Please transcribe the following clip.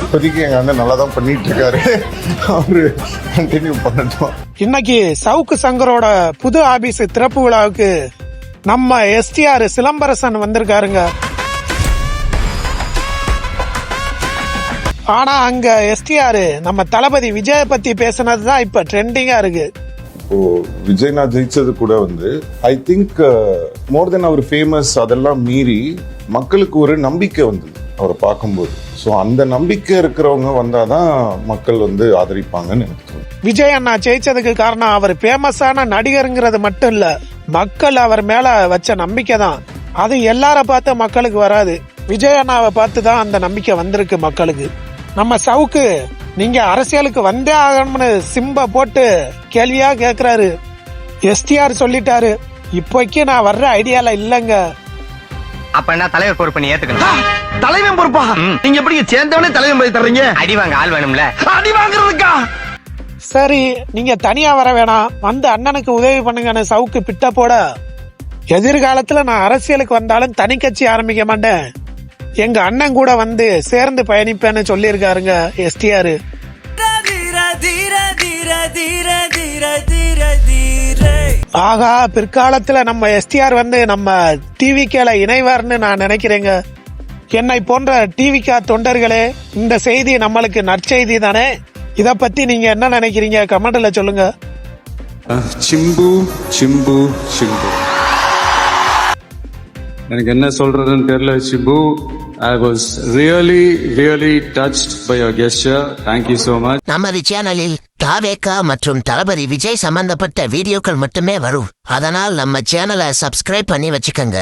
இப்போதைக்கு எங்க அண்ணன் நல்லா தான் பண்ணிட்டு இருக்காரு. அவரு கண்டினியூ பண்ணட்டும். இன்னைக்கு சவுக்கு சங்கரோட புது ஆபீஸ் திறப்பு விழாவுக்கு நம்ம எஸ்டிஆர் சிலம்பரசன் வந்திருக்காருங்க. ஆனா அங்க எஸ்டிஆர் நம்ம தளபதி விஜய பத்தி பேசினதுதான் இப்ப ட்ரெண்டிங்கா இருக்கு. இப்போ விஜய் நான் ஜெயிச்சது கூட I think more then our famous அதெல்லாம் மீறி மக்களுக்கு ஒரு நம்பிக்கை வந்தது அவரை பார்க்கும்போது. ஸோ அந்த நம்பிக்கை இருக்கிறவங்க வந்தாதான் மக்கள் ஆதரிப்பாங்கன்னு எனக்கு தோணுது. விஜய் அண்ணா ஜெயிச்சதுக்கு காரணம் அவர் ஃபேமஸான நடிகருங்கிறது மட்டும் இல்ல, மக்கள் அவர் மேல வச்ச நம்பிக்கை தான். அது எல்லார பார்த்து மக்களுக்கு வராது, விஜய் அண்ணாவை பார்த்து தான் அந்த நம்பிக்கை வந்திருக்கு மக்களுக்கு. நம்ம சவுக்கு நீங்க அரசியலுக்கு வந்தே ஆகணும்னு சிம்ப போட்டு கேள்வியா கேக்குறாரு. எஸ்டிஆர் சொல்லிட்டாரு, இப்போக்கி நான் வர்ற ஐடியால இல்லங்க. அப்ப என்ன தலைவர் பொறுப்பு நீ ஏத்துக்கணும்? தலைவன் பொறுப்பா? நீங்க எப்படி சேர்ந்தவனே தலைவன் போய் தர்றீங்க? அடி வாங்க ஆள் வேணும்ல. அடி வாங்குறதுக்கா? சரி, நீங்க தனியா வர வேணாம், வந்து அண்ணனுக்கு உதவி பண்ணுங்கன்னு சவுக்கு பிட்ட போட, எதிர்காலத்துல நான் அரசியலுக்கு வந்தாலும் தனி கட்சி ஆரம்பிக்க மாட்டேன், எங்க அண்ணன் கூட சேர்ந்து பயணிப்பேன்னு சொல்லியிருக்காருங்க எஸ்டிஆர். ஆகா, பிற்காலத்துல நம்ம எஸ்டிஆர் நம்ம டிவிகேல இணைவார்னு நான் நினைக்கிறேங்க. என்னை போன்ற டிவிகா தொண்டர்களே, இந்த செய்தி நம்மளுக்கு நற்செய்தி தானே? இத பத்தி நீங்க என்ன நினைக்கிறீங்க? கமெண்ட்ல சொல்லுங்க. சிம்பு சிம்பு சிம்பு, எனக்கு என்ன சொல்றதுன்னு தெரியல. Simbu, I was really touched by your gesture. Thank you so much. நமது சேனலில் தாவேகா மற்றும் தளபதி விஜய் சம்பந்தப்பட்ட வீடியோக்கள் மட்டுமே வரும். அதனால் நம்ம சேனலை சப்ஸ்கிரைப் பண்ணி வச்சுக்கோங்க.